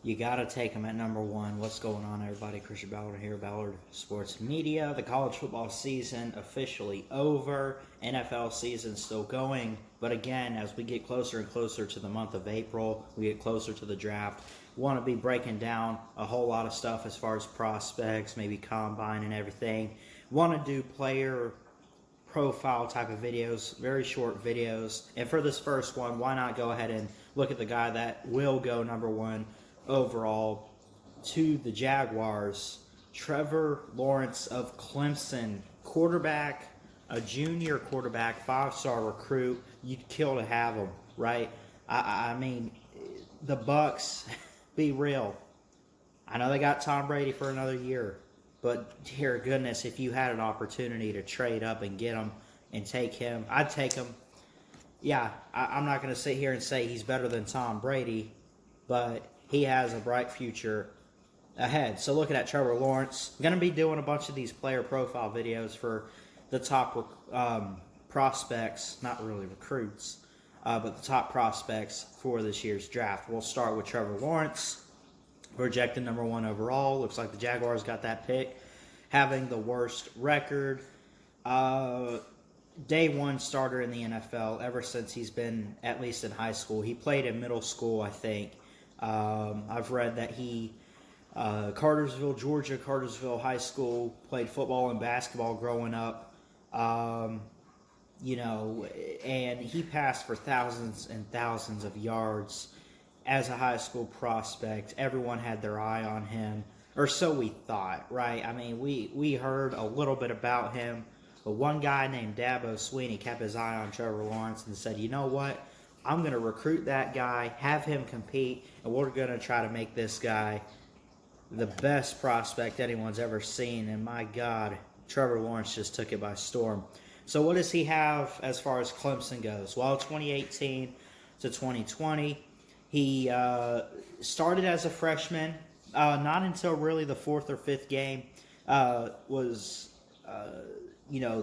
You got to take them at number one. What's going on, everybody? Christian Ballard here, Ballard Sports Media. The college football season officially over. NFL season still going. But again, as we get closer and closer to the month of April, we get closer to the draft, want to be breaking down a whole lot of stuff as far as prospects, maybe combine and everything. Want to do player profile type of videos, very short videos. And for this first one, why not go ahead and look at the guy that will go number one overall to the Jaguars, Trevor Lawrence of Clemson, quarterback, a junior quarterback, 5-star recruit. You'd kill to have him, right? I mean, the Bucks, be real. I know they got Tom Brady for another year, but dear goodness, if you had an opportunity to trade up and get him and take him, I'd take him. Yeah, I'm not going to sit here and say he's better than Tom Brady, but he has a bright future ahead. So looking at Trevor Lawrence, I'm going to be doing a bunch of these player profile videos for the top prospects, not really recruits, but the top prospects for this year's draft. We'll start with Trevor Lawrence, projected number one overall. Looks like the Jaguars got that pick, having the worst record. Day one starter in the NFL ever since he's been at least in high school. He played in middle school, I think. I've read that he, Cartersville, Georgia, Cartersville High School, played football and basketball growing up, and he passed for thousands and thousands of yards as a high school prospect. Everyone had their eye on him, or so we thought, right? I mean, we heard a little bit about him, but one guy named Dabo Sweeney kept his eye on Trevor Lawrence and said, you know what? I'm going to recruit that guy, have him compete, and we're going to try to make this guy the best prospect anyone's ever seen. And my God, Trevor Lawrence just took it by storm. So what does he have as far as Clemson goes? Well, 2018 to 2020, he started as a freshman. Not until really the fourth or fifth game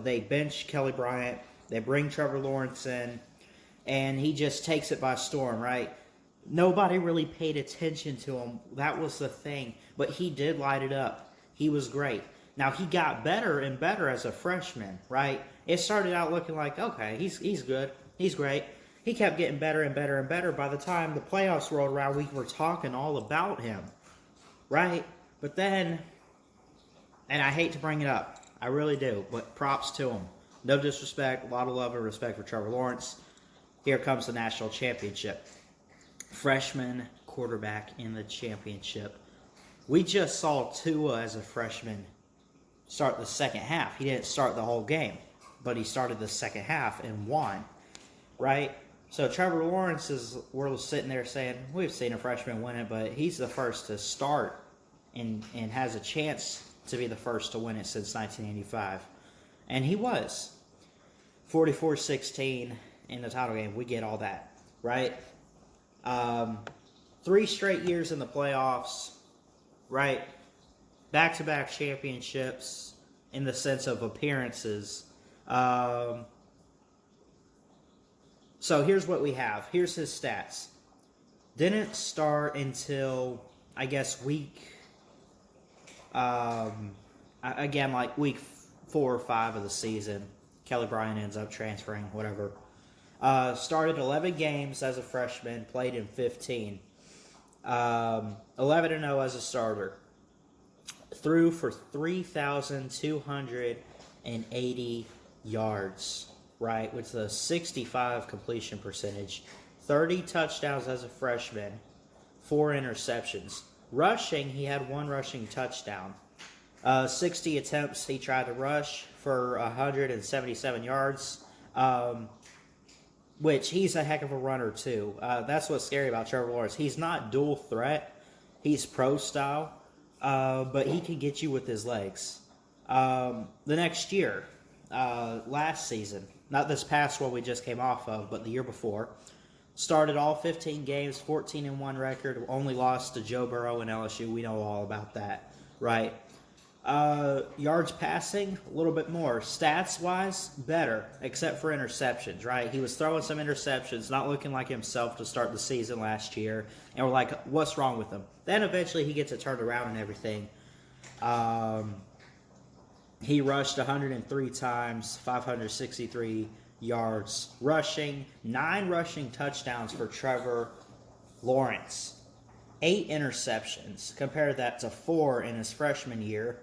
they bench Kelly Bryant. They bring Trevor Lawrence in. And he just takes it by storm, right? Nobody really paid attention to him. That was the thing. But he did light it up. He was great. Now, he got better and better as a freshman, right? It started out looking like, okay, he's good. He's great. He kept getting better and better and better. By the time the playoffs rolled around, we were talking all about him, right? But then, and I hate to bring it up. I really do. But props to him. No disrespect. A lot of love and respect for Trevor Lawrence. Here comes the national championship. Freshman quarterback in the championship. We just saw Tua as a freshman start the second half. He didn't start the whole game, but he started the second half and won, right? So Trevor Lawrence we're sitting there saying, we've seen a freshman win it, but he's the first to start and has a chance to be the first to win it since 1985. And he was. 44-16. In the title game, we get all that, right? 3 straight years in the playoffs, right? Back-to-back championships in the sense of appearances. So here's what we have. Here's his stats. Didn't start until, I guess, week 4 or 5 of the season. Kelly Bryant ends up transferring, whatever. Started 11 games as a freshman, played in 15. 11-0 as a starter. Threw for 3,280 yards, right, with a 65 completion percentage. 30 touchdowns as a freshman, 4 interceptions. Rushing, he had 1 rushing touchdown. 60 attempts he tried to rush for 177 yards. Which he's a heck of a runner too. That's what's scary about Trevor Lawrence. He's not dual threat. He's pro style, but he can get you with his legs. The next year, last season, not this past one we just came off of, but the year before, started all 15 games, 14-1 record, only lost to Joe Burrow and LSU. We know all about that, right? Yards passing, a little bit more. Stats-wise, better, except for interceptions, right? He was throwing some interceptions, not looking like himself to start the season last year. And we're like, what's wrong with him? Then eventually he gets it turned around and everything. He rushed 103 times, 563 yards rushing, 9 rushing touchdowns for Trevor Lawrence, 8 interceptions. Compare that to 4 in his freshman year.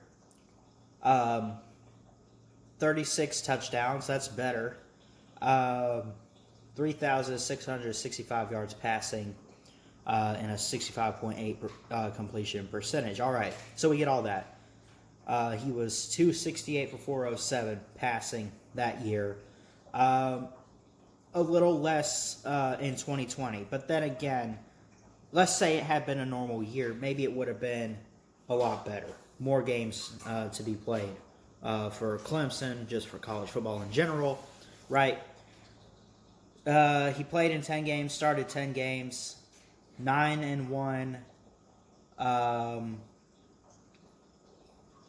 36 touchdowns, that's better. 3,665 yards passing, and a 65.8 completion percentage. All right, so we get all that. He was 268 for 407 passing that year. A little less in 2020. But then again, let's say it had been a normal year. Maybe it would have been a lot better. More games to be played for Clemson, just for college football in general, right? He played in 10 games, started 10 games, 9-1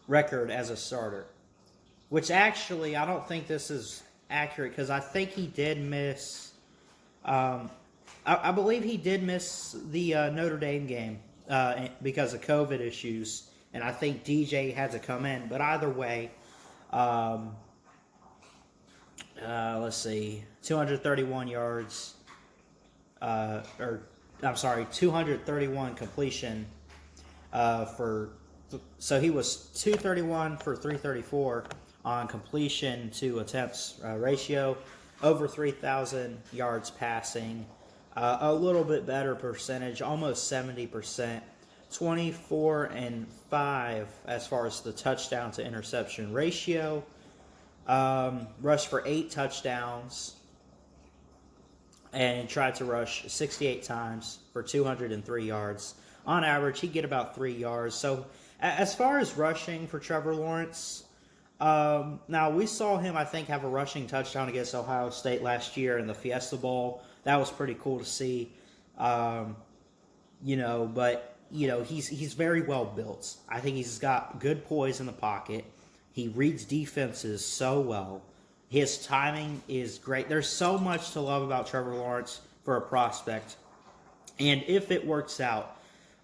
record as a starter. Which actually, I don't think this is accurate because I think he did miss. I believe he did miss the Notre Dame game because of COVID issues, and I think DJ had to come in. But either way, let's see, 231 yards, 231 completion for. So he was 231 for 334 on completion to attempts ratio, over 3,000 yards passing, a little bit better percentage, almost 70%, 24-5 as far as the touchdown to interception ratio, rushed for 8 touchdowns, and tried to rush 68 times for 203 yards. On average, he'd get about 3 yards. So as far as rushing for Trevor Lawrence, now we saw him, I think, have a rushing touchdown against Ohio State last year in the Fiesta Bowl. That was pretty cool to see. But he's very well built. I think he's got good poise in the pocket. He reads defenses so well. His timing is great. There's so much to love about Trevor Lawrence for a prospect. And if it works out,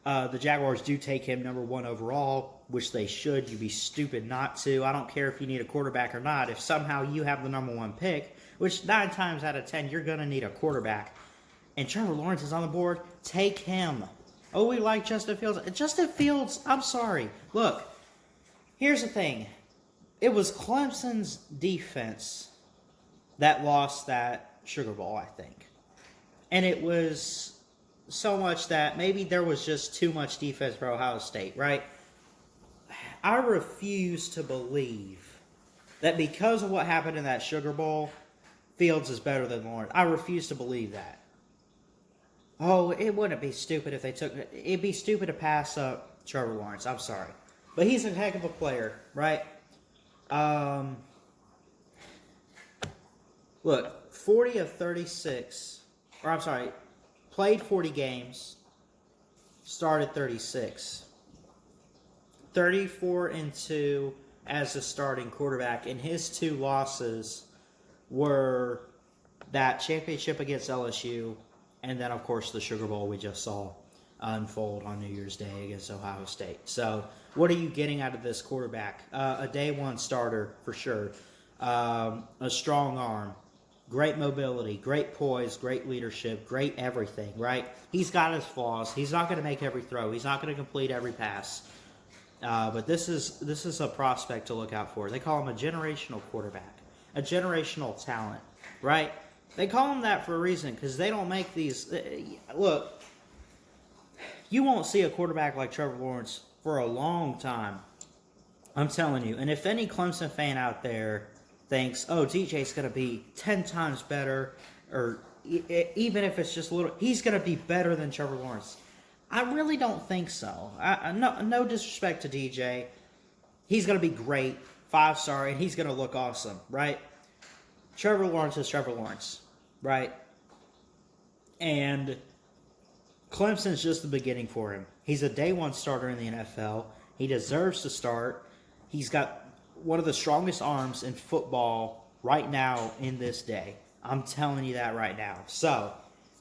the Jaguars do take him number 1 overall, which they should. You'd be stupid not to. I don't care if you need a quarterback or not. If somehow you have the number 1 pick, which 9 times out of 10 you're going to need a quarterback, and Trevor Lawrence is on the board, take him. Oh, we like Justin Fields. Justin Fields, I'm sorry. Look, here's the thing. It was Clemson's defense that lost that Sugar Bowl, I think. And it was so much that maybe there was just too much defense for Ohio State, right? I refuse to believe that because of what happened in that Sugar Bowl, Fields is better than Lawrence. I refuse to believe that. Oh, it wouldn't be stupid if they took it. It'd be stupid to pass up Trevor Lawrence. I'm sorry. But he's a heck of a player, right? Look, 40 of 36, or I'm sorry, played 40 games, started 36. 34-2 as a starting quarterback, and his 2 losses were that championship against LSU, and then, of course, the Sugar Bowl we just saw unfold on New Year's Day against Ohio State. So, what are you getting out of this quarterback? A day 1 starter, for sure. A strong arm. Great mobility, great poise, great leadership, great everything, right? He's got his flaws. He's not going to make every throw. He's not going to complete every pass. But this is a prospect to look out for. They call him a generational quarterback, a generational talent, right? They call him that for a reason because they don't make these. Look, you won't see a quarterback like Trevor Lawrence for a long time. I'm telling you. And if any Clemson fan out there thinks, oh, DJ's going to be 10 times better, or even if it's just a little, he's going to be better than Trevor Lawrence. I really don't think so. No disrespect to DJ. He's going to be great, 5-star, and he's going to look awesome, right? Trevor Lawrence is Trevor Lawrence, right? And Clemson's just the beginning for him. He's a day 1 starter in the NFL. He deserves to start. He's got one of the strongest arms in football right now in this day. I'm telling you that right now. So,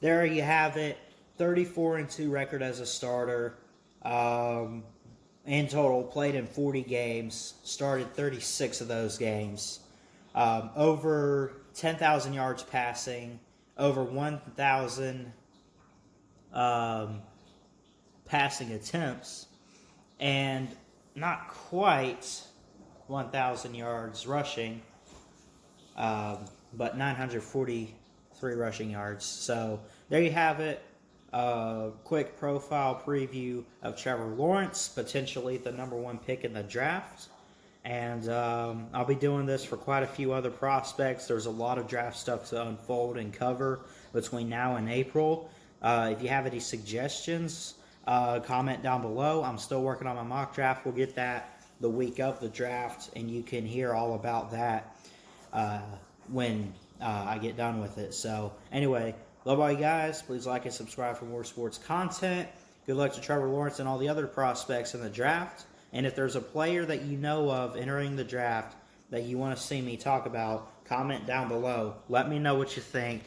there you have it. 34-2 record as a starter. In total, played in 40 games. Started 36 of those games. Over 10,000 yards passing. Over 1,000 passing attempts. And not quite 1,000 yards rushing. But 943 rushing yards. So, there you have it. Quick profile preview of Trevor Lawrence, potentially the number 1 pick in the draft. And I'll be doing this for quite a few other prospects. There's a lot of draft stuff to unfold and cover between now and April. If you have any suggestions, comment down below. I'm still working on my mock draft. We'll get that the week of the draft, and you can hear all about that when I get done with it. So anyway, love all you guys. Please like and subscribe for more sports content. Good luck to Trevor Lawrence and all the other prospects in the draft. And if there's a player that you know of entering the draft that you want to see me talk about, comment down below. Let me know what you think,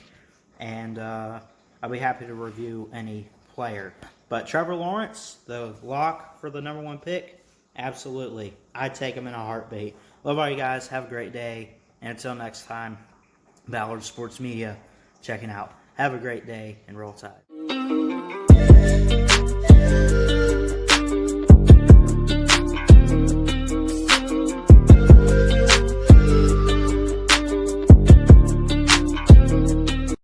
and I'll be happy to review any player. But Trevor Lawrence, the lock for the number 1 pick, absolutely. I'd take him in a heartbeat. Love all you guys. Have a great day. And until next time, Ballard Sports Media checking out. Have a great day and roll tide.